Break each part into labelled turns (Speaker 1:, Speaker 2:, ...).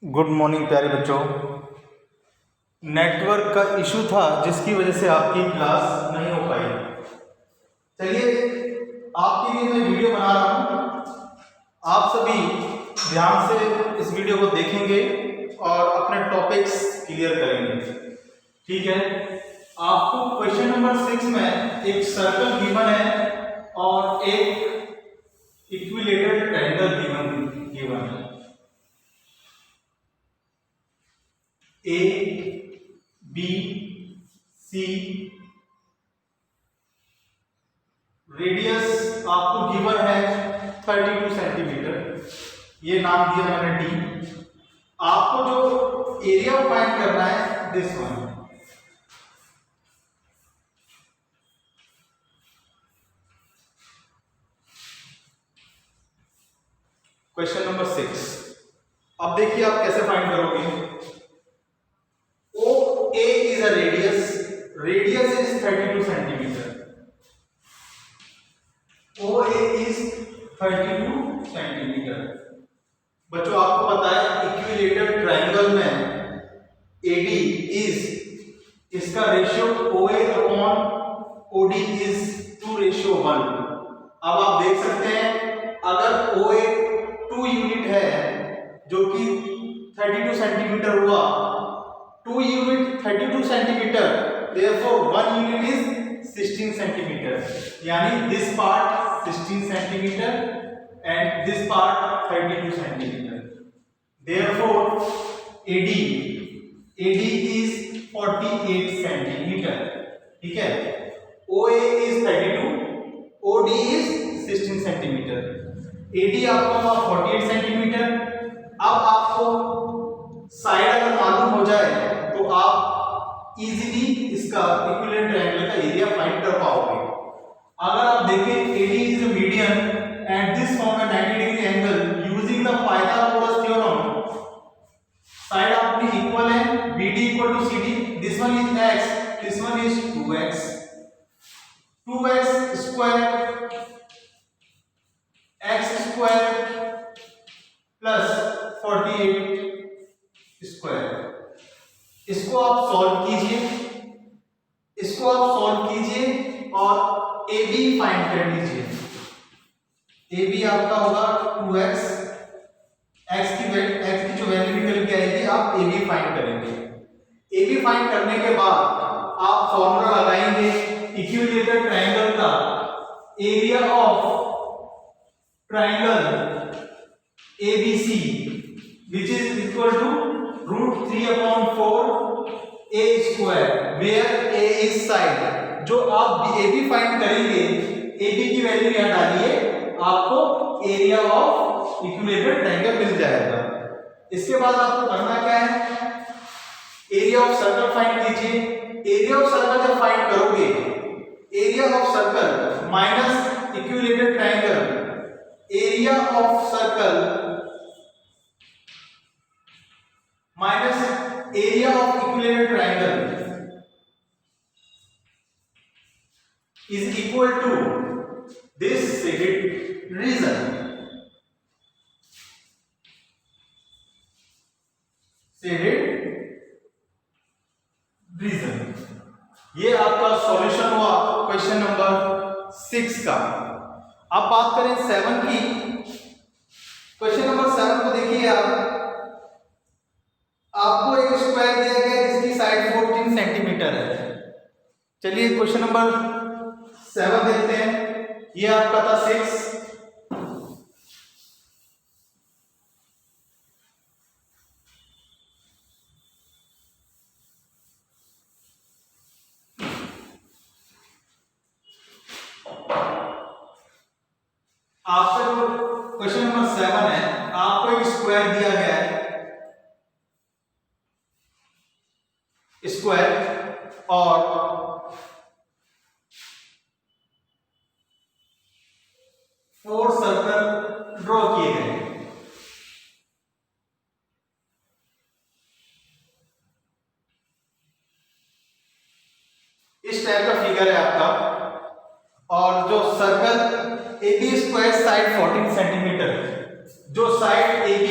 Speaker 1: Good morning प्यारे बच्चों। Network का इशू था जिसकी वजह से आपकी क्लास नहीं हो पाई। चलिए, आपके लिए मैं वीडियो बना रहा हूँ। आप सभी ध्यान से इस वीडियो को देखेंगे और अपने टॉपिक्स क्लियर करेंगे। ठीक है, आपको क्वेश्चन नंबर 6 में एक सर्कल गिवन है और एक इक्विलेटरल ट्रायंगल गिवन है। ए बी सी, रेडियस आपको गिवन है 32 सेंटीमीटर, ये नाम दिया मैंने डी। आपको जो एरिया फाइंड करना है दिस वन। Question number 6। अब देखिए आप कैसे फाइंड करोगे। OA is a radius is 32 centimeter. OA is 32 centimeter. बच्चों आपको पता है इक्विलेटरल ट्रायंगल में AD is, इसका ratio OA upon OD is 2:1। अब आप देख सकते हैं अगर OA 2 यूनिट है जो कि 32 सेंटीमीटर हुआ, 2 unit 32 centimetre, therefore 1 unit is 16 centimetre, यानी this part 16 centimetre and this part 32 centimetre. therefore AD is 48 centimetre. ठीक है, OA is 32, OD is 16 centimetre, AD आपको 48 सेंटीमीटर। अब आपको साइड अगर मालूम हो जाए तो आप इजीली इसका इक्विलेटरल ट्रायंगल का एरिया फाइंड कर पाओगे। अगर आप देखें AD is a median and this form a 90 degree angle using the Pythagoras theorem. Side अपनी इक्वल है, BD equal to CD, this one is x, this one is 2x, 2x square x square plus 48 square. इसको आप solve कीजिए, इसको आप solve कीजिए और AB find कर लीजिए। AB आपका होगा 2x, x की जो वैल्यू निकल के आएगी आप AB फाइंड करेंगे। AB फाइंड करने के बाद आप फॉर्मूला लगाएंगे इक्विलेटरल ट्रायंगल का area of triangle ABC which is equal to √3/4 a square where a is side। जो आप AB फाइंड करेंगे, AB की वैल्यू यहां डालिए, आपको एरिया ऑफ इक्विलेटरल ट्रायंगल मिल जाएगा। इसके बाद आपको करना क्या है, एरिया ऑफ सर्कल फाइंड कीजिए। एरिया ऑफ सर्कल जब फाइंड करोगे, area of circle minus equilateral triangle, area of circle minus area of equilateral triangle is equal to this shaded region। ये आपका सॉल्यूशन हुआ क्वेश्चन नंबर 6 का। अब बात करें 7 की। क्वेश्चन नंबर 7 को देखिए आपको एक स्क्वायर दिया गया है जिसकी साइड 14 सेंटीमीटर है। चलिए क्वेश्चन नंबर 7 देखते हैं। ये आपका था 6। आपका जो क्वेश्चन नंबर 7 है, आपको एक स्क्वायर दिया गया है, स्क्वायर, और फोर सर्कल ड्रॉ किए गए। इस टाइप का फिगर है आपका, और जो circle AB square side 14 centimetre, जो side AB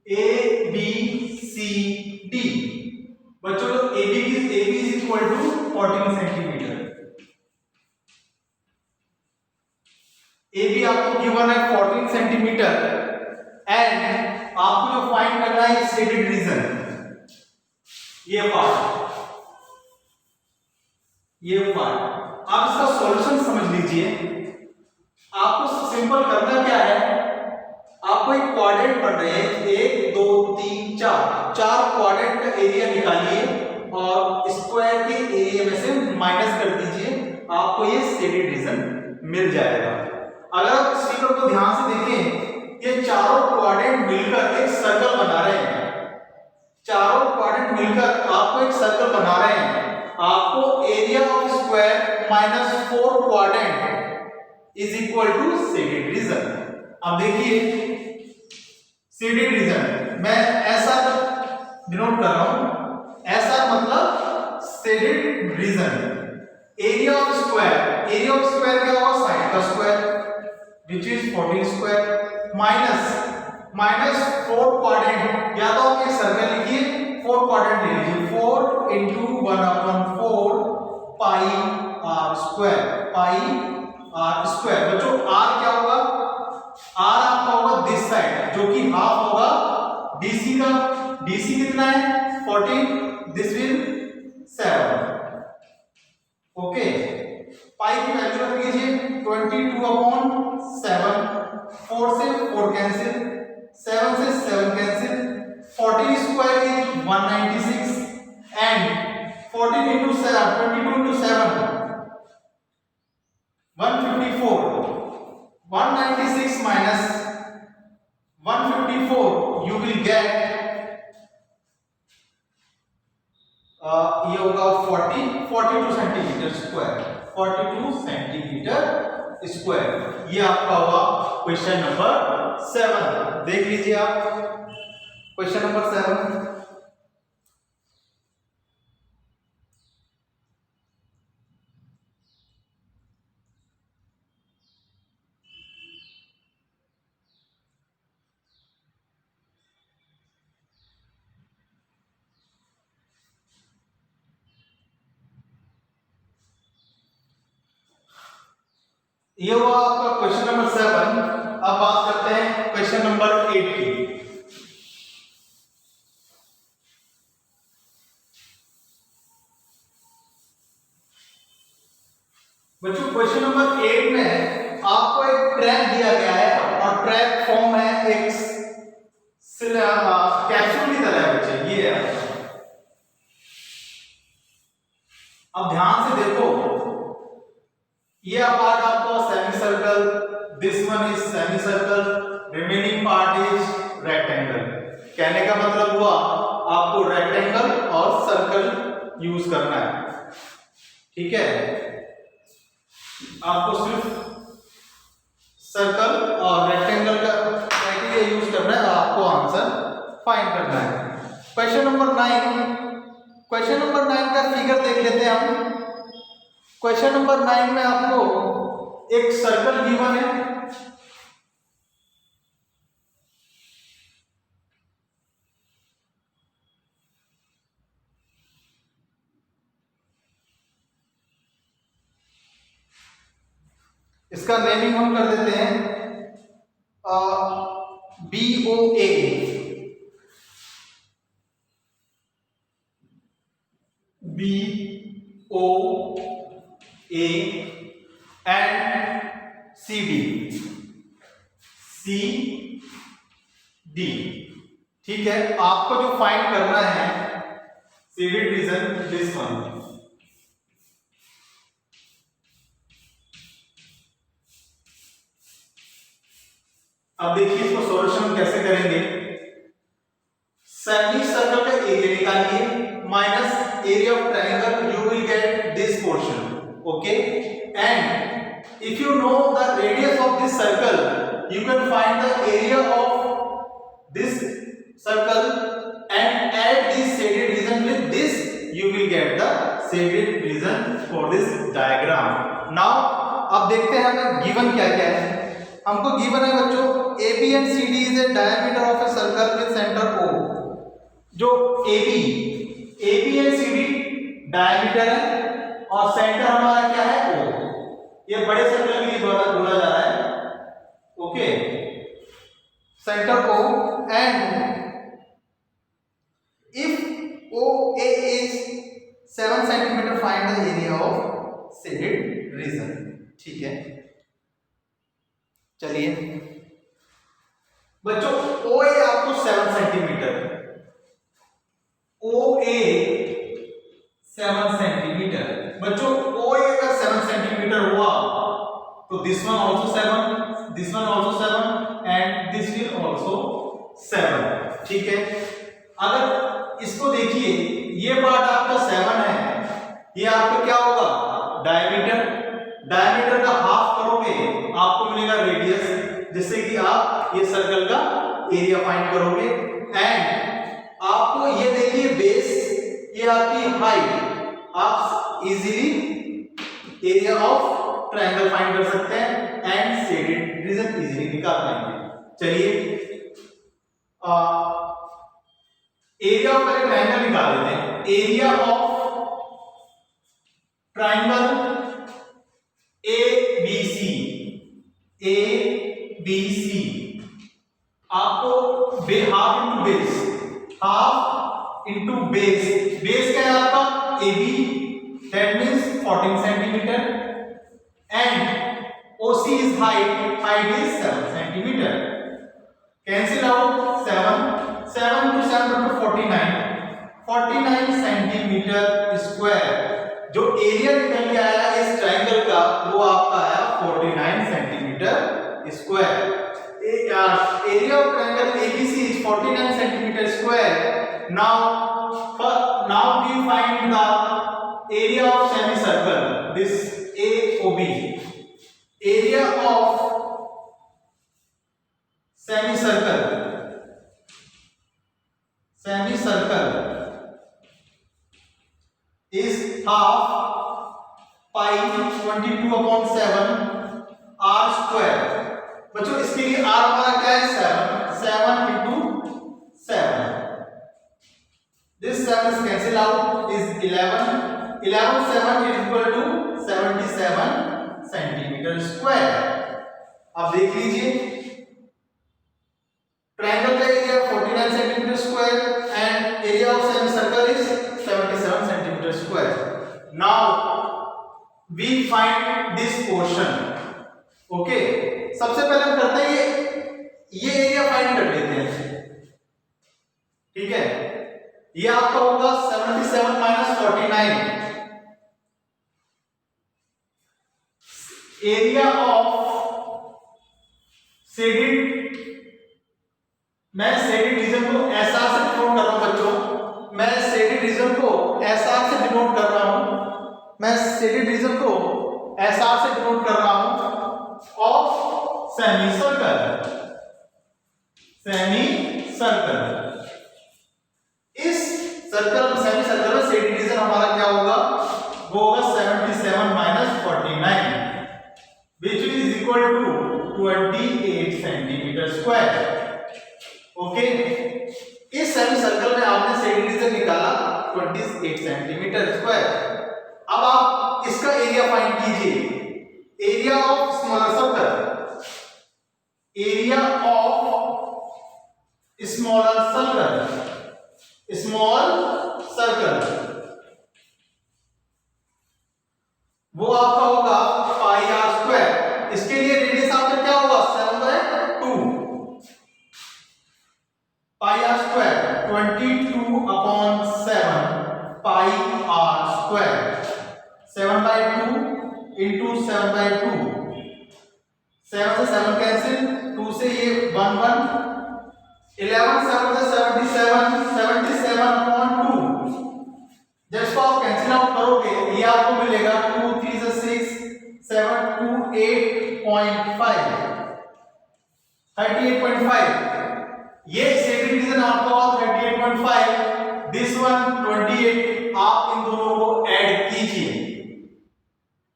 Speaker 1: A 14 centimetre. A B आपको गिवन है 14 सेंटीमीटर एंड आपको जो फाइंड करना है शेडेड रीजन, ये पार्ट। आप इसका सॉल्यूशन समझ लीजिए। आपको सिंपल करना क्या है, आपको एक क्वाड्रेंट बन रहे हैं, 1 2 3 4 क्वाड्रेंट का एरिया निकालिए और स्क्वायर के एरिया में से माइनस कर दीजिए, आपको ये शेडेड रीजन मिल जाएगा। अगर आप इस फिगर को ध्यान से देखें, ये चारों क्वाड्रेंट मिलकर एक सर्कल बना रहे हैं। चारों क्वाड्रेंट मिलकर आपको एक सर्कल बना रहे हैं। आपको area of square minus 4 quadrant is equal to shaded region. अब देखिए शेडेड रीजन मैं ऐसा डिनोट कर रहा हूं, ऐसा मतलब shaded region. Area of square क्या होगा, साइड का square which is 14 square minus 4 quadrant, या तो आप एक सर्कल लिखिए, 4 क्वाड्रेंट ले लीजिए, 4 into 1/4 पाई r स्क्वायर। बच्चों r क्या होगा, r आपका होगा दिस साइड जो कि हाफ होगा dc का। dc कितना है 14, दिस विल 7। ओके, पाई की वैल्यू रख लीजिए 22/7। 4 से 4 कैंसिल, 7 से 7 cancel, 14 square is 196 and 14 into 7 22 into 7 154। 196 minus 154 you will get ये होगा 42 सेंटीमीटर स्क्वायर। 42 सेंटीमीटर स्क्वायर, ये आपका होगा क्वेश्चन नंबर 7। देख लीजिए आप क्वेश्चन नंबर 7। ये हुआ आपका क्वेश्चन नंबर 7। अब बात करते हैं क्वेश्चन नंबर 8 की। बच्चों क्वेश्चन नंबर 8 में आपको एक ट्रैक दिया गया है और ट्रैक फॉर्म है एक कैप्सूल की तरह है बच्चे, ये है। अब ध्यान से देखो, ये पार्ट आपको semi circle, this one is semi circle, remaining part is rectangle. कहने का मतलब हुआ आपको रेक्टेंगल और सर्कल यूज करना है, ठीक है। आपको सिर्फ सर्कल और रेक्टेंगल का क्राइटेरिया यूज करना है, आपको आंसर फाइंड करना है। क्वेश्चन नंबर 9 का फिगर देख लेते हैं हम। क्वेश्चन नंबर 9 में आपको एक सर्कल गिवन है, इसका नेमिंग हम कर देते हैं BOA। एंड CD, ठीक है। आपको जो फाइंड करना है शेडेड रीजन, दिस वन। अब देखिए इसको सॉल्यूशन कैसे करेंगे। सेमी सर्कल का एरिया निकालिए minus area of triangle, you will get this portion, okay. And if you know the radius of this circle, you can find the area of this circle and add this shaded region with this, you will get the shaded region for this diagram. Now अब देखते हैं हमें given क्या क्या है। हमको given है बच्चों AB and CD is a diameter of a circle with center O। जो AB and CD डायमीटर है और सेंटर हमारा क्या है O। ये बड़े सर्कल के लिए बोला जा रहा है, okay, centre O and if OA is 7 centimeter find the area of shaded region। ठीक है, चलिए बच्चों OA आपको 7 सेंटीमीटर, OA 7 सेंटीमीटर, बच्चों OA अगर 7 सेंटीमीटर हुआ तो this one also 7, this one also 7 and this will also 7। ठीक है, अगर इसको देखिए, ये पार्ट आपका 7 है, ये आपका क्या होगा डायमीटर, डायमीटर का हाफ करोगे आपको मिलेगा रेडियस, जिससे कि आप ये सर्कल का एरिया फाइंड करोगे। एंड आपको ये देखिए बेस, ये आपकी हाइट, आप easily area of triangle find कर सकते हैं एंड शेडेड रीजन इजीली निकाल पाएंगे। चलिए एरिया ऑफ ट्रायंगल निकाल लेते हैं। Area of triangle ABC, ABC आपको half into base, half into base, base क्या है आपका AB, that means 14 centimetre and OC is height, height is 7 centimetre. Cancel out 7 into 7 into 49 centimetre square. जो area निकल के आया इस ट्रायंगल का वो आपका आया 49 centimetre square. Area of triangle ABC is 49 centimetre square. Now we find the area of semicircle, this AOB, area of semicircle is half pi 22/7 r square। बच्चों इसके लिए r हमारा क्या है 7 into 7, this 7 is cancel out is 11 7 is equal to 77 centimetre square. अब देख लीजिए triangle का area 49 centimetre square and area of semicircle is 77 centimetre square. Now we find this portion. Okay, सबसे पहले हम करते हैं ये एरिया फाइंड कर लेते हैं। ठीक है, ये आपका होगा 77 माइनस 49, एरिया ऑफ शेडेड, मैं शेडेड रीजन को SR से डिनोट कर रहा हूं बच्चों, मैं शेडेड रीजन को SR से डिनोट कर रहा हूं, मैं शेडेड रीजन को SR से डिनोट कर रहा हूं ऑफ सेमी सर्कल। इस सर्कल सेमी सर्कल में शेडेड रीजन हमारा क्या होगा, वो होगा 77 minus 49 which is equal to 28 centimetre square. Okay, इस सेमी सर्कल में आपने शेडेड रीजन निकाला 28 सेंटीमीटर स्क्वायर। अब आप इसका एरिया फाइंड कीजिए। Area of smaller circle, area of smaller circle वो आपका होगा पाई आर स्क्वायर। इसके लिए रेडियस आपका क्या होगा 7/2 pi r square 22/7 pi r square. 7/2 into 7/2, 7 से 7 कैंसिल, 2 से ये 1 1, 11 7 से 77, 77/2। जब इसको आप कैंसिल आउट करोगे ये आपको मिलेगा 2 3 से 6 7 2 8.5 38.5। ये शेडेड रीजन आपका हुआ 38.5, दिस वन 28। आप इन दोनों को ऐड कीजिए।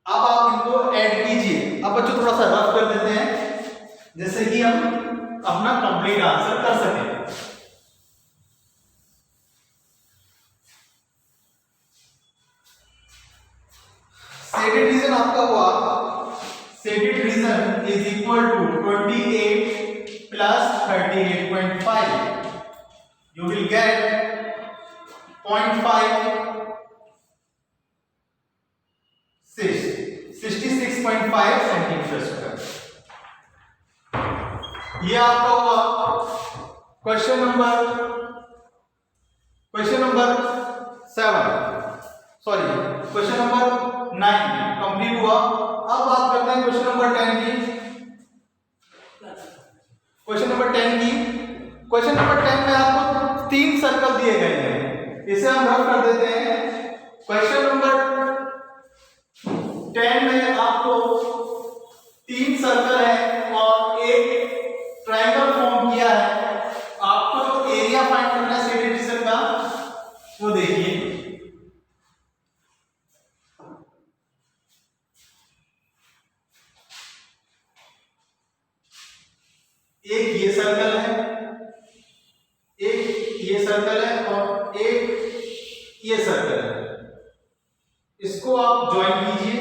Speaker 1: अब आप इनको ऐड कीजिए। अब बच्चों थोड़ा सा रफ कर देते हैं जैसे कि हम अपना कंप्लीट आंसर कर सकें। शेडेड रीजन आपका हुआ, shaded region is equal to 28 plus 38.5, you will get 66.5 centimetre square. ये आपका हुआ question number 7, sorry question number 9 complete हुआ। अब बात करते हैं क्वेश्चन नंबर 10 की। क्वेश्चन नंबर 10 में आपको 3 सर्कल दिए गए हैं, इसे हम रफ कर देते हैं। क्वेश्चन नंबर 10 में आपको 3 सर्कल है और एक ट्रायंगल फॉर्म किया है। आपको जो एरिया फाइंड करना है शेडेड रीजन का वो देखिए। एक ये सर्कल है, एक ये सर्कल है और एक ये सर्कल है। इसको आप ज्वाइन कीजिए।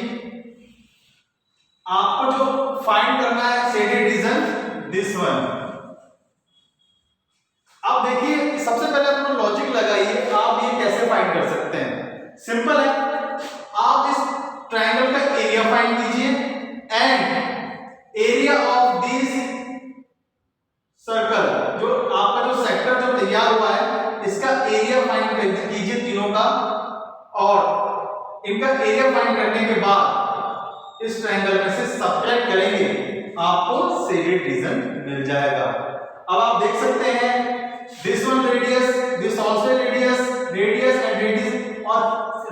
Speaker 1: आपको जो फाइंड करना है शेडेड रीजन, दिस वन। अब देखिए, सबसे पहले अपना लॉजिक लगाइए, आप ये कैसे फाइंड कर सकते हैं। सिंपल है, आप इस ट्रायंगल का एरिया फाइंड कीजिए and area of this circle, जो आपका जो सेक्टर जो तैयार हुआ है, इसका एरिया फाइंड कीजिए तीनों का, और इनका एरिया फाइंड करने के बाद इस ट्रायंगल में से सब्ट्रैक्ट करेंगे, आपको शेडेड रीजन मिल जाएगा। अब आप देख सकते हैं this one radius, this also radius and radius, और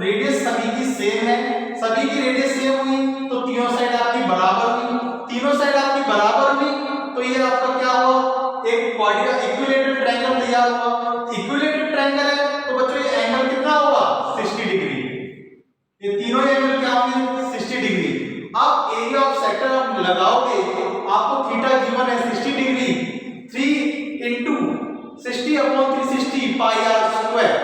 Speaker 1: रेडियस सभी की सेम है, सभी की रेडियस सेम हुई तो तीनों साइड आपकी बराबर हुई। तीनों साइड आपकी बराबर हुई तो ये आपका क्या हुआ, एक इक्विलेटरल ट्रायंगल तैयार हुआ। इक्विलेटरल ट्रायंगल है तो बच्चों ये एंगल कितना होगा, 60 डिग्री। ये तीनों एंगल क्या होंगे, 60 डिग्री। अब एरिया ऑफ सेक्टर आप लगाओगे, आपको थीटा गिवन है 60 degree, 3 into 60/360 pi r square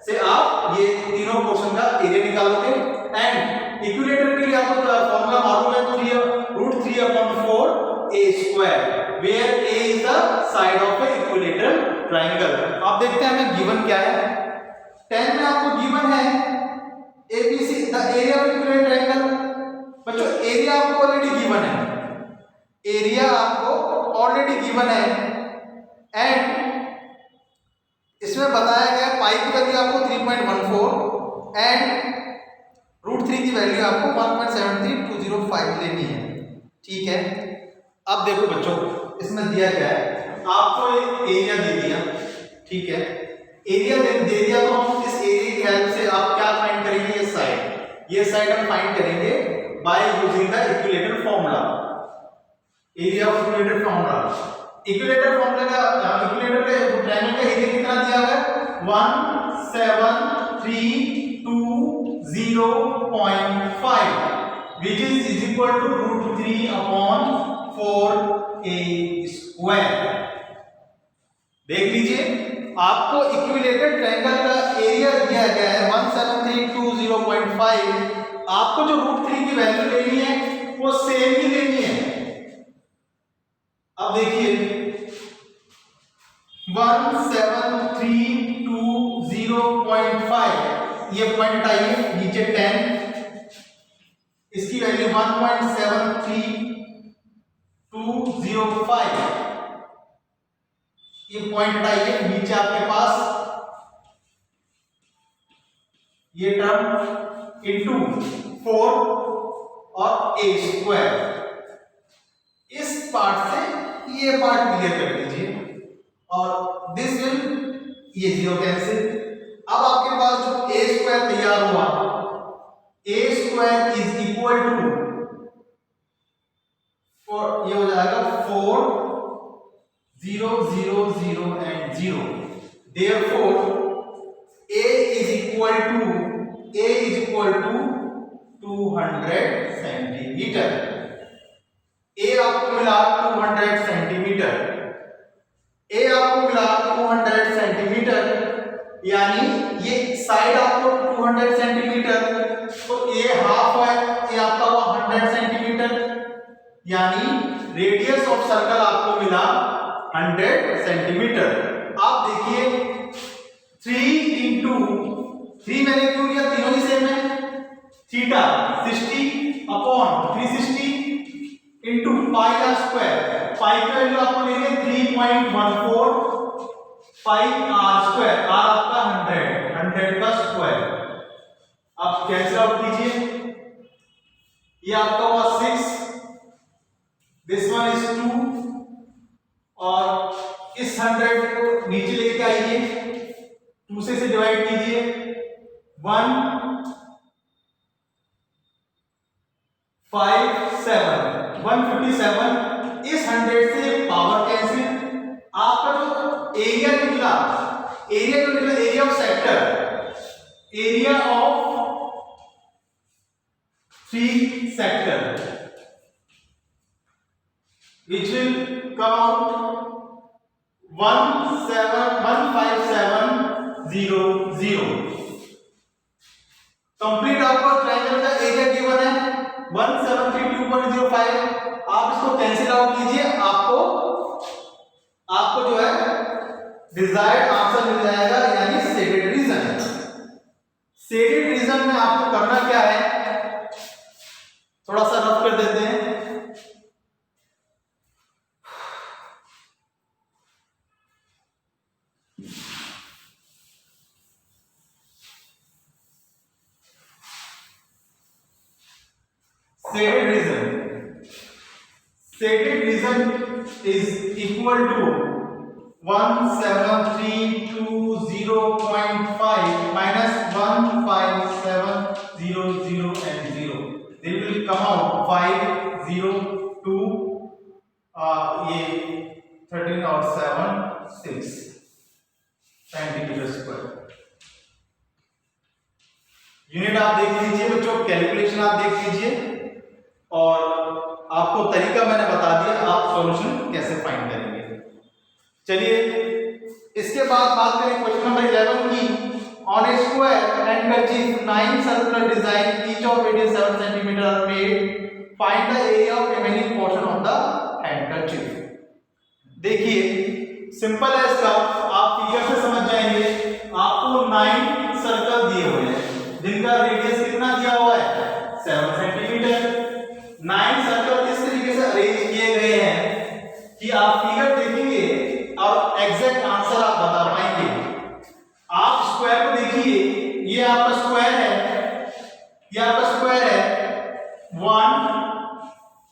Speaker 1: से आप ये तीनों पोर्शन का एरिया निकालोगे। एंड इक्विलेटर के लिए आपको फॉर्मूला मालूम है, तो ये √3/4 a square, where a is the side of a equilateral triangle. आप देखते हैं हमें गिवन क्या है। 10 में आपको गिवन है ABC the area of equilateral triangle. बच्चों एरिया आपको ऑलरेडी गिवन है, एरिया आपको ऑलरेडी गिवन है एंड इसमें बताया गया पाई की वैल्यू आपको 3.14 एंड √3 की वैल्यू आपको 1.73205 लेनी है। ठीक है, अब देखो बच्चों इसमें दिया गया है, आपको एक एरिया दे दिया। ठीक है, एरिया दे दिया तो हम इस एरिया की हेल्प से आप क्या फाइंड करेंगे, ये साइड हम फाइंड करेंगे by using the equilateral formula, area of equilateral formula. Equilateral formula का इक्विलेटर के ट्रायंगल का एरिया कितना दिया हुआ है, 17320.5 which is equal to √3/4 a square. देख लीजिए, आपको इक्विलेटर ट्रायंगल का एरिया दिया गया है 17320.5। आपको जो √3 की वैल्यू लेनी है वो सेम ही लेनी है। अब देखिए 17320.5, ये पॉइंट आइए नीचे 10, इसकी वैल्यू 1.73205, ये पॉइंट आइए नीचे आपके पास, ये टर्म इनटू 4 और a स्क्वायर। इस पार्ट से ये पार्ट क्लियर कर दीजिए और दिस विल, ये 0 कैंसिल। अब आपके पास जो a स्क्वायर तैयार हुआ, a square is equal to, ये हो जाएगा 4 0 0 0 and 0। Therefore a is equal to 200 centimetre. a आपको मिला 200 सेंटीमीटर, यानी ये साइड आपको 200 सेंटीमीटर, तो a हाफ है यानी रेडियस ऑफ सर्कल आपको मिला 100 सेंटीमीटर। आप देखिए 3 इंटू 3 मैंने क्यों लिया, तीनों ही सेम है। Theta 60 upon 360 into pi r square. पाई की वैल्यू आपको लेंगे 3.14 पाई आर स्क्वायर। आर आपका 100 का स्क्वायर। आप कैंसिल आउट कीजिए, ये आपका हुआ 6, दिस वन इज 2, और इस 100 को नीचे लेके आइए, 2 से डिवाइड कीजिए, 1 5 7 157। इस 100 से पावर कैंसिल, आपका जो एरिया निकला, area of sector, area of 3 sector which will come out 15700। Complete आपको ट्रायंगल का एरिया गिवन है 173.2.05। आप इसको कैंसिल आउट कीजिए, आपको जो है डिजायर्ड आंसर मिल जाएगा, यानी शेडेड रीजन। शेडेड रीजन में आपको करना क्या है, थोड़ा सा रफ कर देते हैं। Shaded region is equal to 17320.5 minus 15700 and 0. They will come out 502 ये 13 और 7 6 सेंटीमीटर स्क्वायर। यूनिट आप देख लीजिए बच्चों, कैलकुलेशन आप देख लीजिए, और आपको तरीका मैंने बता दिया, आप सॉल्यूशन कैसे फाइंड करेंगे। चलिए इसके बाद बात करें क्वेश्चन नंबर 11 की। On a square handkerchief 9 circular design each of radius 7 centimetre are made, find the area of remaining portion of the handkerchief. देखिए सिंपल है इसका, आप फिगर से समझ जाएंगे। आपको 9 सर्कल दिए हुए हैं जिनका रेडियस कितना दिया हुआ है 7 सेंटीमीटर। 9 सर्कल इस तरीके से अरेंज किए गए हैं कि आप फिगर देखेंगे और एग्जैक्ट आंसर आप बता पाएंगे। आप स्क्वायर को देखिए, ये आपका स्क्वायर है, ये आपका स्क्वायर है 1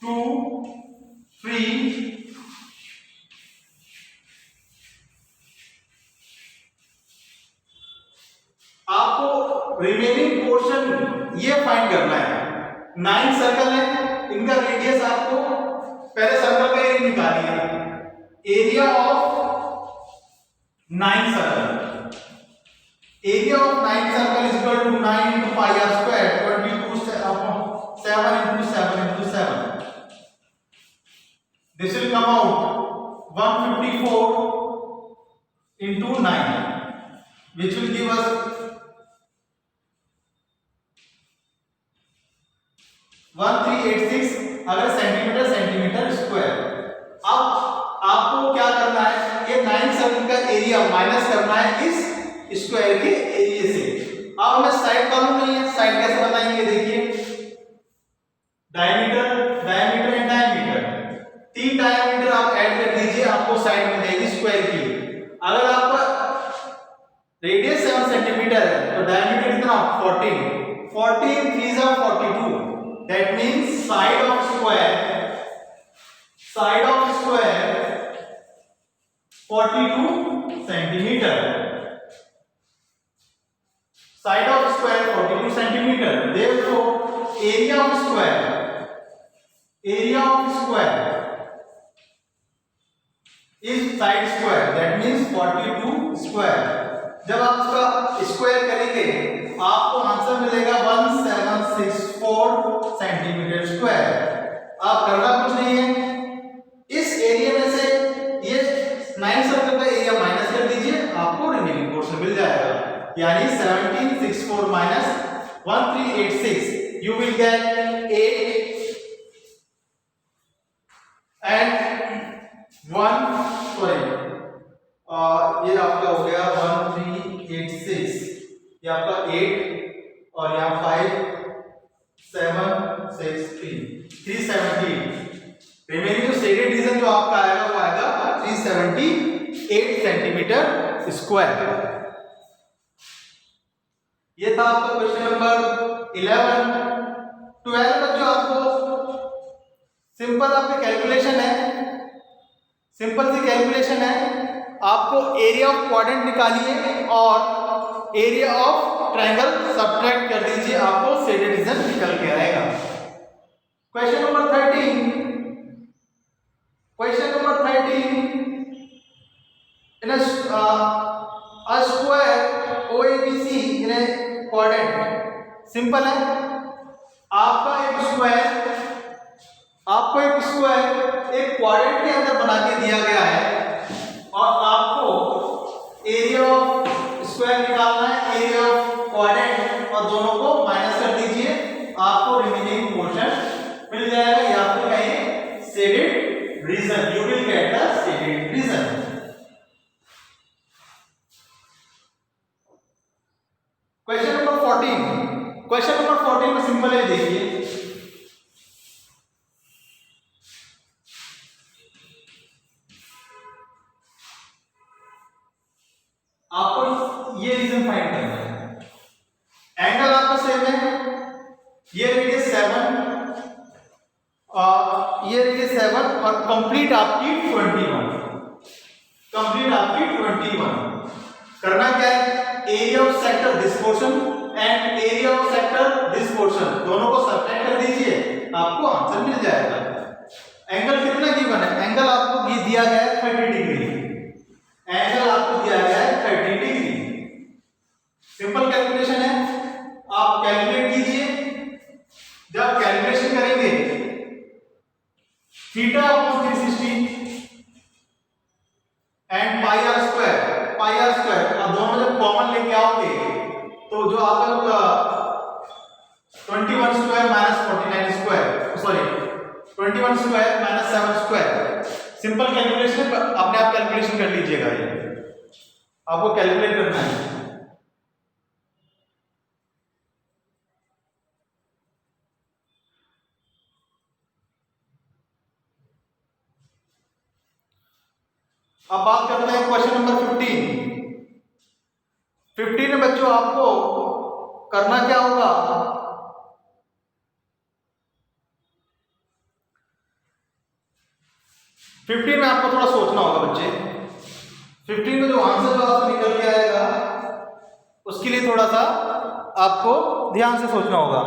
Speaker 1: 2 3 आपको रिमेनिंग पोर्शन ये फाइंड करना है। 9 सर्कल है, इनका रेडियस आपको पहले सर्कल का एरिया निकालिए। Area of 9 circle, area of 9 circle is equal to 9 into pi r square 22 7 into 7 into 7। This will come out 154 into 9, which will give us 1386 अगर सेंटीमीटर स्क्वायर। अब आपको क्या करना है, ये 9 सर्कल का एरिया माइनस करना है इस स्क्वायर के एरिया से। अब हमें साइड मालूम नहीं है, साइड कैसे बताएंगे, देखिए डायमीटर एंड डायमीटर, 3 डायमीटर आप ऐड कर दीजिए, आपको साइड मिल जाएगी स्क्वायर की। अगर आपका रेडियस 7 सेंटीमीटर है तो डायमीटर कितना 14 3 42। That means side of square 42 centimeter. Side of square 42 centimeter. Therefore, area of square is side square. That means 42 square. जब आप इसका स्क्वायर करेंगे आपको आंसर मिलेगा 1764 सेंटीमीटर स्क्वायर। आप करना कुछ नहीं है, इस एरिया में से ये 9 सर्कल का एरिया माइनस कर दीजिए, आपको रिमेनिंग पोर्शन मिल जाएगा, यानी 1764 minus 1386 you will get 8 and one sorry ये आपका हो गया 1386, ये आपका 8 और यहाँ 5 7 6 378। रिमेनिंग जो शेडेड रीजन जो आपका आएगा वो आएगा 378 सेंटीमीटर स्क्वायर। ये था आपका क्वेश्चन नंबर 11। 12 में जो आपको सिंपल आपकी कैलकुलेशन है, सिंपल सी कैलकुलेशन है, आपको एरिया ऑफ क्वाड्रेंट निकालिए और एरिया ऑफ ट्रायंगल सब्ट्रैक्ट कर दीजिए, आपको शेडेड रीजन निकल के आएगा। Question number 13, question number 13, in a square OABC in a quadrant। Simple है, आपको एक स्क्वायर एक क्वाड्रेंट के अंदर बना के दिया गया है और आपको एरिया ऑफ स्क्वायर निकालना है, एरिया ऑफ क्वाड्रेंट, और दोनों को माइनस कर दीजिए, आपको रिमेनिंग पोर्शन मिल जाएगा, या फिर कहें shaded region, you will get the shaded region. Question number 14, question number 14 में सिंपल है, देखिए आपको ये रीजन फाइंड करना है। एंगल आपका सेम है, ये रेडियस 7 और ये रेडियस 7 और कंप्लीट आपकी 21, कंप्लीट आपकी 21। करना क्या है, area of sector this portion and area of sector this portion, दोनों को सब्ट्रैक्ट कर दीजिए, आपको आंसर मिल जाएगा। एंगल कितना गिवन है, एंगल आपको दिया गया है 30 डिग्री, एंगल आपको दिया गया है 30 डिग्री। सिंपल कैलकुलेशन है, आप कैलकुलेट कीजिए। जब कैलकुलेशन करेंगे theta upon 360 and pi r square, और दोनों जब कॉमन लेके आओगे तो जो आपका 21 square minus 49 square, sorry 21 square minus 7 square. Simple calculation, अपने आप कैलकुलेशन कर लीजिएगा, ये आपको कैलकुलेट करना है। अब बात करते हैं क्वेश्चन नंबर 15। 15 में बच्चों आपको करना क्या होगा, फिफ्टीन में आपको थोड़ा सोचना होगा बच्चे। 15 में जो आंसर जो आपको निकल के आएगा उसके लिए थोड़ा सा आपको ध्यान से सोचना होगा।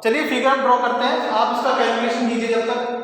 Speaker 1: चलिए फिगर ड्रॉ करते हैं, आप इसका कैलकुलेशन कीजिए जब तक।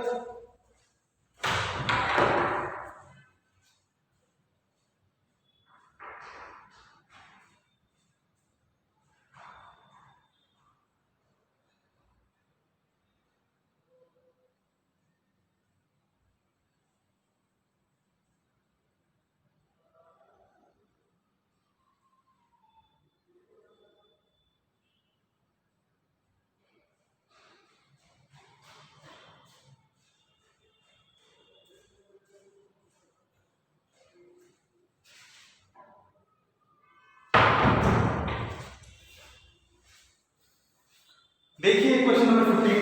Speaker 1: देखिए क्वेश्चन नंबर 15,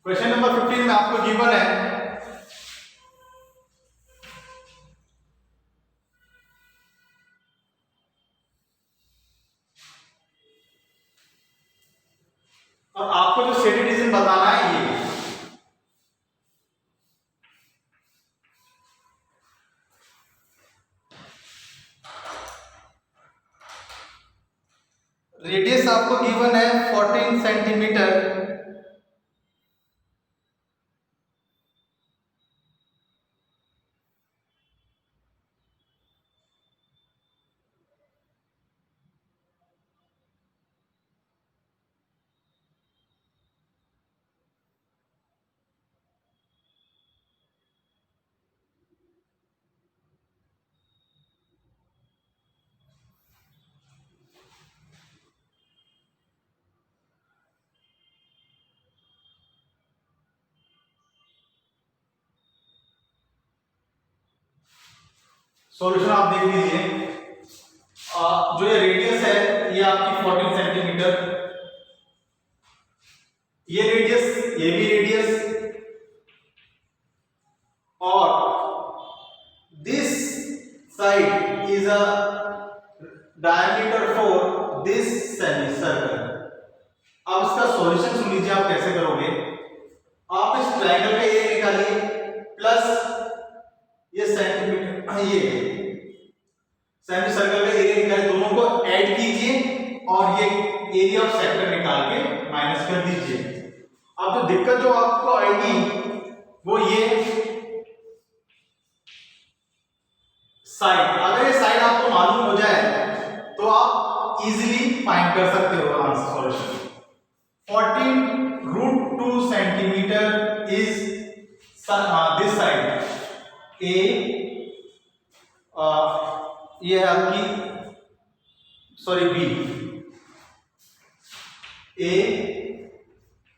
Speaker 1: क्वेश्चन नंबर 15 में आपको गिवन है और आपको जो शेडेड रीजन बताना है, ये रेडियस आपको गिवन है 14 सेंटीमीटर, सॉल्यूशन आप देख लीजिए। जो ये रेडियस है ये आपकी 14 सेंटीमीटर, ये रेडियस, ये भी रेडियस, और this side is a diameter for this semi circle. अब इसका सॉल्यूशन सुन लीजिए आप कैसे करोगे। आप इस ट्रायंगल का एरिया निकालिए प्लस ये सेंटीमीटर, ये सेमी सर्कल का एरिया निकालिए, दोनों को ऐड कीजिए और ये एरिया ऑफ सेक्टर निकाल के माइनस कर दीजिए। अब जो दिक्कत जो आपको आएगी वो ये साइड, अगर ये साइड आपको मालूम हो जाए तो आप इजीली फाइंड कर सकते हो आंसर सॉल्यूशन। 14√2 सेंटीमीटर इज दिस साइड ए, ये है आपकी sorry B, A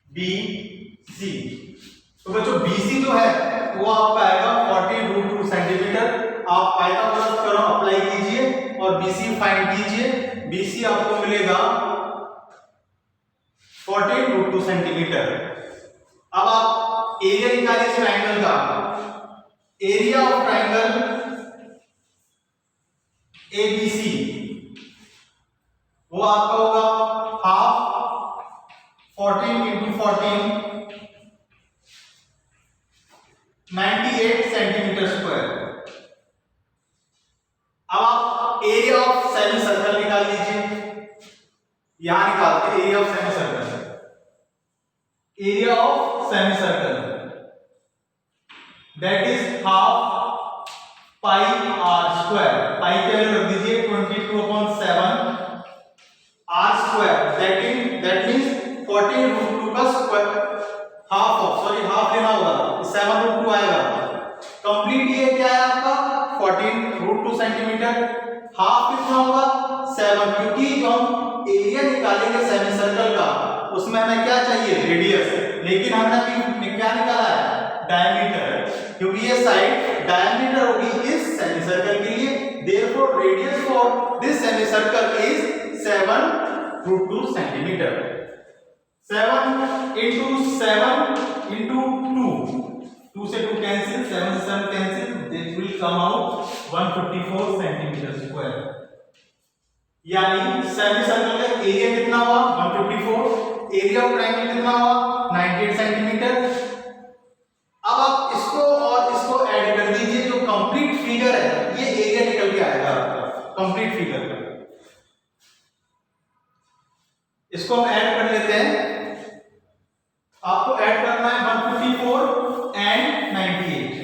Speaker 1: B C. तो बच्चों बीसी जो है वो आपका आएगा 14√2 सेंटीमीटर। आप पाइथागोरस थ्योरम अप्लाई कीजिए और बीसी फाइंड कीजिए। बीसी आपको मिलेगा 14√2 सेंटीमीटर। अब आप एरिया निकालिए ट्रायंगल का। एरिया ऑफ ट्रायंगल एबीसी वो आपका होगा हाफ 14 इंटू 14 98 सेंटीमीटर स्क्वायर। अब आप एरिया ऑफ सेमी सर्कल निकाल लीजिए, यहां निकालते हैं area of semi circle. Area of semi circle that is half pi r square. पाई की वैल्यू रख दीजिए 22/7 आर स्क्वायर, दैट मींस 14√2 का square, half of, sorry half लेना होगा, 7√2 आएगा। कंप्लीट ये क्या है आपका 14√2 सेंटीमीटर, हाफ कितना होगा 7, क्योंकि जो हम एरिया निकालेंगे सेमी सर्कल का उसमें हमें क्या चाहिए रेडियस, लेकिन हमने अभी क्या निकाला है डायमीटर, क्योंकि ये साइड डायमीटर होगी इस सेमी सर्कल के लिए। Therefore radius for this semi circle is 7√2 centimetre. 7 into 7 into 2, 2 से 2 कैंसिल, 7 से 7 cancel, this will come out 154 centimetre square. यानी सेमी सर्कल का एरिया कितना हुआ 154, एरिया ऑफ ट्रायंगल कितना हुआ 98 सेंटीमीटर। अब आप इसको और इसको ऐड कर दीजिए, जो कंप्लीट फिगर है ये एरिया निकल के आएगा आपका कंप्लीट फिगर का। इसको हम ऐड कर लेते हैं। आपको ऐड करना है 154 एंड 98।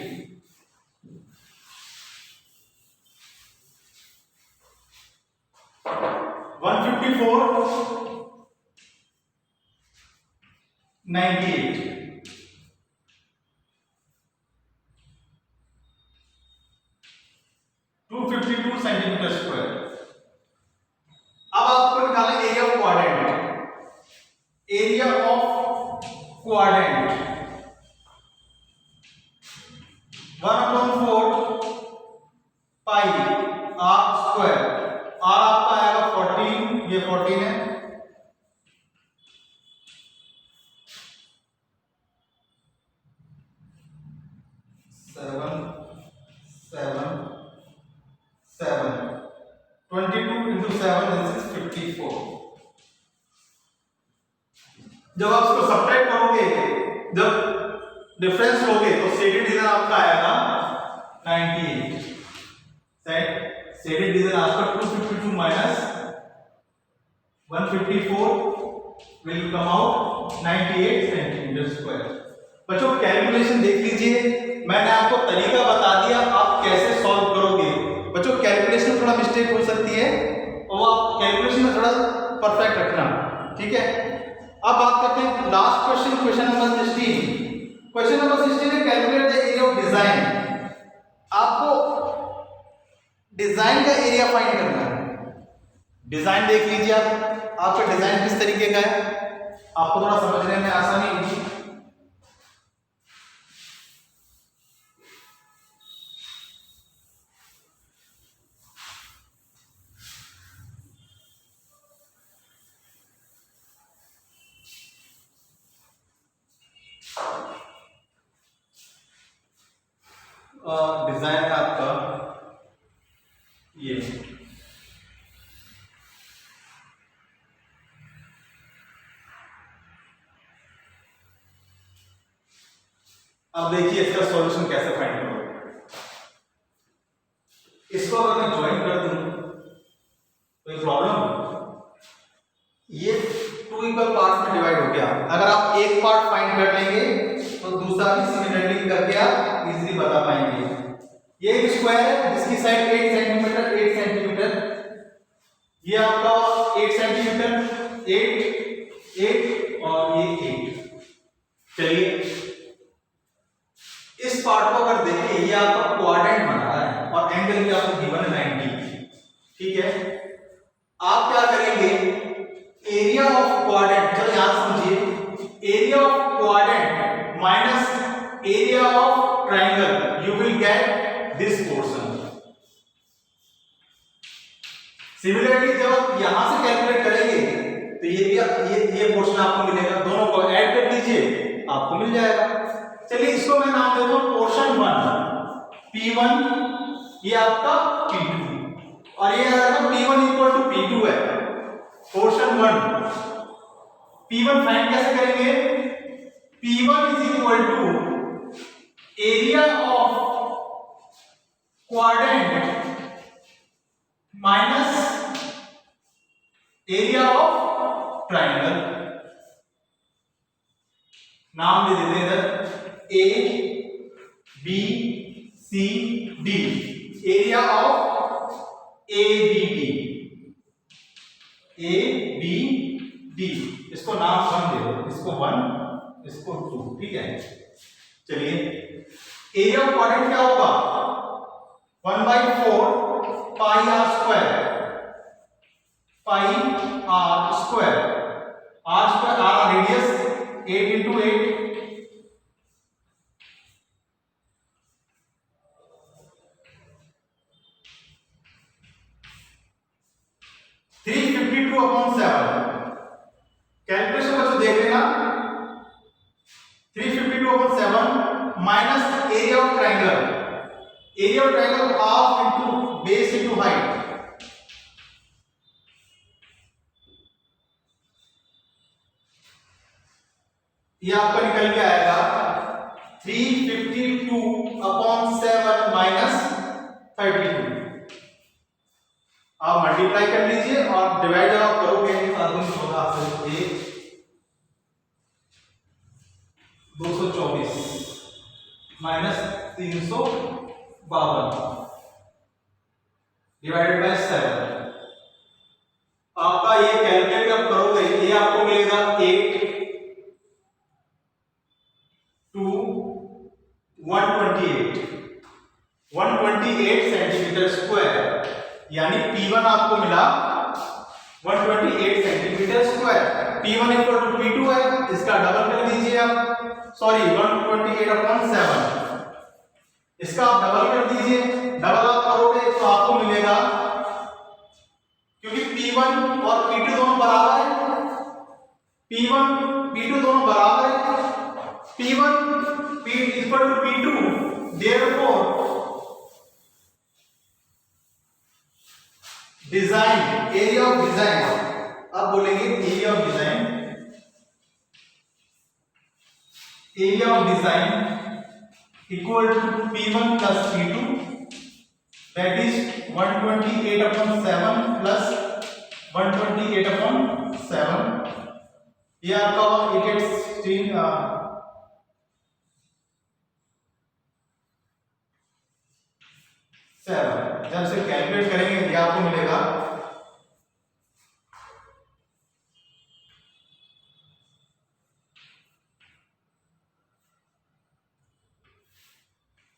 Speaker 1: Centimetre square. अब आपको निकालना है area of quadrant. Area of quadrant 1/4 pi r square. R आपका आएगा 14, ये 14 है, सेवन 22 into 7 this is 54। जब आप इसको सब्ट्रैक्ट करोगे, जब डिफरेंस लोगे तो शेडेड रीजन आपका आएगा 98। शेडेड रीजन आपका 252 minus 154 will come out 98 centimetre square. बच्चों कैलकुलेशन देख लीजिए, मैंने आपको तरीका बता दिया आप कैसे सॉल्व करोगे। बच्चों कैलकुलेशन में थोड़ा मिस्टेक हो सकती है और आप कैलकुलेशन में थोड़ा परफेक्ट रखना, ठीक है। अब बात करते हैं last question, question number 16। Question number 16 है calculate the area of design. आपको डिजाइन का एरिया फाइंड करना है। डिजाइन देख लीजिए आप, आपका डिजाइन किस तरीके का है, आपको थोड़ा समझने में आसानी होगी। अब देखिए इसका सॉल्यूशन कैसे फाइंड करोगे। इसको अगर मैं ज्वाइन कर दूं कोई प्रॉब्लम, ये 2 इक्वल पार्ट्स में डिवाइड हो गया। अगर आप एक पार्ट फाइंड कर लेंगे तो दूसरा भी सिमिलरली करके आप इजीली बता पाएंगे। ये एक स्क्वायर है जिसकी साइड 8 सेंटीमीटर 8 सेंटीमीटर, ये आपका 8 सेंटीमीटर 8 8 और ये 8। चलिए इस पार्ट को अगर देखें, ये आपका क्वाड्रेंट बना रहा है और एंगल भी आपको गिवन है 90। ठीक है, आप क्या करेंगे, एरिया ऑफ क्वाड्रेंट, चलो यहां समझिए, area of quadrant minus area of triangle, you will get this portion. Similarly जब आप यहां से कैलकुलेट करेंगे तो ये भी ये पोर्शन आपको मिलेगा, दोनों को ऐड कर दीजिए आपको मिल जाएगा। चलिए इसको मैं नाम देता हूं पोर्शन 1 P1, ये आपका P2 और ये P1 इक्वल टू P2 है। पोर्शन 1 P1 फाइंड कैसे करेंगे, P1 is equal to area of quadrant minus area of triangle. नाम दे देते हैं इधर A B C D, area of A B D, A B D, इसको नाम 1 दे दो, इसको 1 इसको 2। ठीक है, चलिए एरिया ऑफ क्वाड्रेंट क्या होगा, 1/4 pi r square, pi r square, r square r radius 8 into 8, calculation बच्चों देख लेना, 352/7 minus area of triangle, area of triangle half into base into height, ये आपका निकल के आएगा 352/7 माइनस 32। आप मल्टीप्लाई कर लीजिए और डिवाइड जब आप करोगे होगा आपसे 224 माइनस 352 डिवाइडेड बाय 7। आपका ये कैलकुलेट आप करोगे, ये आपको मिलेगा 8 to 128 सेंटीमीटर स्क्वायर, यानी P1 आपको मिला 128 centimetre square. P1 equal to P2 है, इसका डबल कर दीजिए आप, सॉरी 128/7, इसका आप डबल कर दीजिए, डबल आप करोगे तो आपको मिलेगा, क्योंकि P1 और P2 दोनों बराबर है, P1 P2 दोनों बराबर है, P1 P equal to P2, therefore design, area of design, आप बोलेंगे area of design, area of design equal to P1 plus P2, that is 128/7 plus 128/7, ये आपका 7। जब से कैलकुलेट करेंगे ये आपको मिलेगा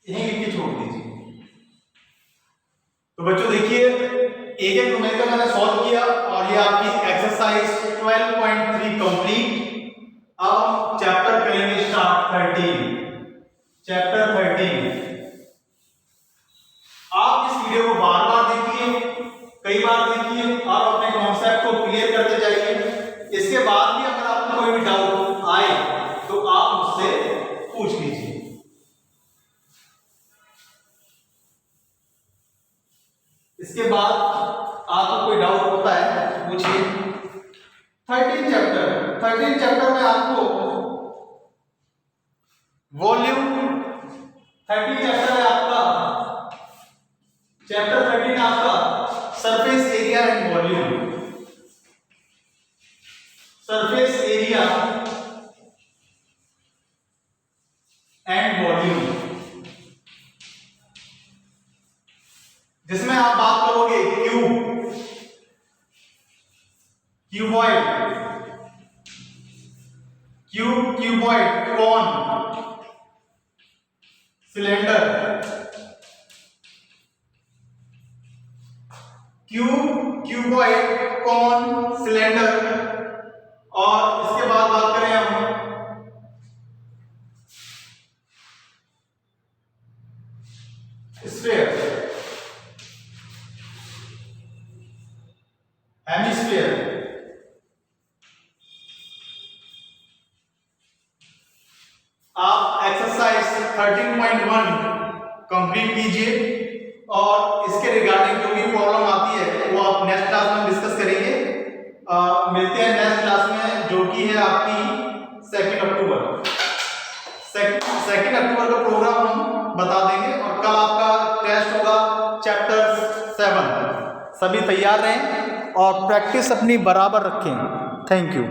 Speaker 1: यहीं लिख के छोड़ दीजिए। तो बच्चों देखिए एक एक न्यूमेरिकल मैंने सॉल्व किया और ये आपकी एक्सरसाइज 12.3 कंप्लीट। अब चैप्टर करेंगे स्टार्ट 13, चैप्टर 13। आप इस वीडियो को बार बार देखिए, कई बार देखिए और अपने कॉन्सेप्ट को क्लियर करते जाइए। इसके बाद भी अगर आपको कोई भी डाउट आए तो आप मुझसे पूछ लीजिए। इसके बाद आपको कोई डाउट होता है तो पूछिए। 13 चैप्टर में आपको volume surface area and volume, जिसमें आप बात करोगे cuboid, cuboid, cone, cylinder, cuboid, cone, cylinder, और इसके बाद बात करें हम स्फीयर, हेमिस्फीयर। आप एक्सरसाइज 13.1 कंप्लीट कीजिए और इसके रिगार्डिंग जो भी प्रॉब्लम आती है वो आप नेक्स्ट क्लास में डिस्कस करेंगे। मिलते हैं नेक्स्ट क्लास में, जो कि है आपकी 2 अक्टूबर। 2 अक्टूबर का प्रोग्राम हम बता देंगे और कल आपका टेस्ट होगा चैप्टर 7। सभी तैयार रहें और प्रैक्टिस अपनी बराबर रखें। Thank you.